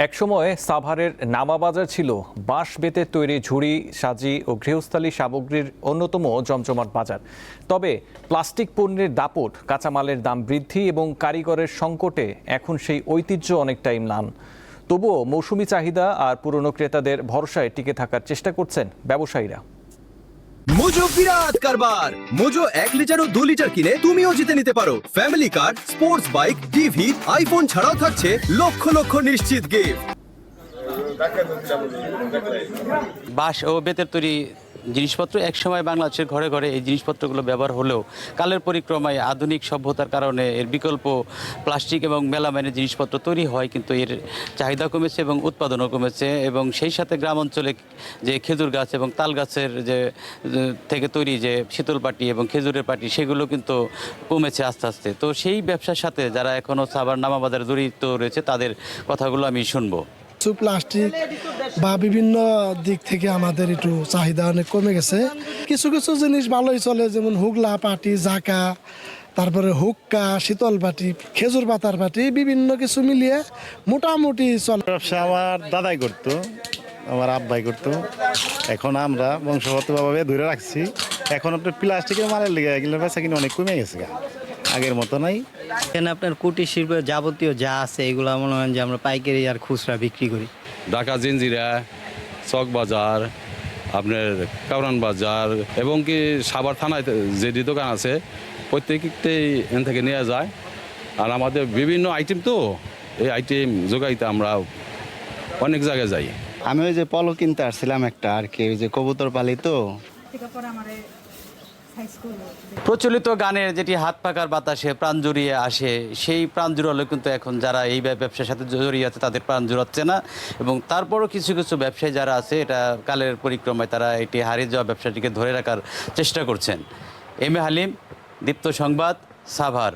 একসময় সাভারের নামাবাজার ছিল বাঁশ বেতের তৈরি ঝুড়ি, সাজি ও গৃহস্থালী সামগ্রীর অন্যতম জমজমাট বাজার। তবে প্লাস্টিক পণ্যের দাপট, কাঁচামালের দাম বৃদ্ধি এবং কারিগরের সংকটে এখন সেই ঐতিহ্য অনেকটাই ম্লান। তবুও মৌসুমি চাহিদা আর পুরনো ক্রেতাদের ভরসায় টিকে থাকার চেষ্টা করছেন ব্যবসায়ীরা। মোজো বিরাট কারবার। মোজো 1 লিটার ও 2 লিটার কিনে তুমিও জিতে নিতে পারো ফ্যামিলি কার, স্পোর্টস বাইক, টিভি, আইফোন ছাড়াও থাকছে লক্ষ লক্ষ নিশ্চিত গিফট। বাঁশ ও বেতের তৈরি জিনিসপত্র একসময় বাংলাদেশের ঘরে ঘরে এই জিনিসপত্রগুলো ব্যবহার হলেও কালের পরিক্রমায় আধুনিক সভ্যতার কারণে এর বিকল্প প্লাস্টিক এবং মেলামাইনের জিনিসপত্র তৈরি হয়, কিন্তু এর চাহিদা কমেছে এবং উৎপাদনও কমেছে। এবং সেই সাথে গ্রাম অঞ্চলে যে খেজুর গাছ এবং তাল গাছের যে থেকে তৈরি যে শীতল পাটি এবং খেজুরের পাটি, সেগুলো কিন্তু কমেছে আস্তে আস্তে। তো সেই ব্যবসার সাথে যারা এখনও সাভার নামাবাজারে জড়িত রয়েছে তাদের কথাগুলো আমি শুনবো। কিছু প্লাস্টিক বা বিভিন্ন দিক থেকে আমাদের একটু চাহিদা অনেক কমে গেছে। কিছু কিছু জিনিস ভালোই চলে, যেমন হুগলা পাটি, জাকা, তারপরে হুক্কা, শীতল পাটি, খেজুর পাতার পাটি, বিভিন্ন কিছু মিলিয়ে মোটামুটি চলে। ব্যবসা আমার দাদাই করতো, আমার আব্বাই করতো। এখন আমরা বংশগতভাবে ধরে রাখছি। এখন আপনার প্লাস্টিকের মালের লেগে এগুলো বেচা কিনে অনেক কমে গেছে, আগের মতো নাই। এখানে আপনার কুটির শিল্পের যাবতীয় যা আছে এগুলো মনে হয় যে আমরা পাইকারি আর খুচরা বিক্রি করি। ঢাকা জিঞ্জিরা, চক বাজার, আপনার কাউরান বাজার এবং কি সাভার থানায় যে দোকান আছে প্রত্যেকটাই এখান থেকে নেওয়া যায়। আর আমাদের বিভিন্ন আইটেম, তো এই আইটেম যোগাইতে আমরা অনেক জায়গায় যাই। আমি ওই যে পলো কিনতে আসছিলাম একটা, আর কি ওই যে কবুতর পালি তো। প্রচলিত গানের যেটি হাত পাকার বাতাসে প্রাণ জুড়িয়ে আসে, সেই প্রাণ জুড়ালো কিন্তু এখন যারা এই ব্যবসার সাথে জড়িয়ে আছে তাদের প্রাণ জুড়াচ্ছে না। এবং তারপরও কিছু কিছু ব্যবসায়ী যারা আছে, এটা কালের পরিক্রমায় তারা এটি হারিয়ে যাওয়া ব্যবসাটিকে ধরে রাখার চেষ্টা করছেন। এম এ হালিম, দীপ্ত সংবাদ, সাভার।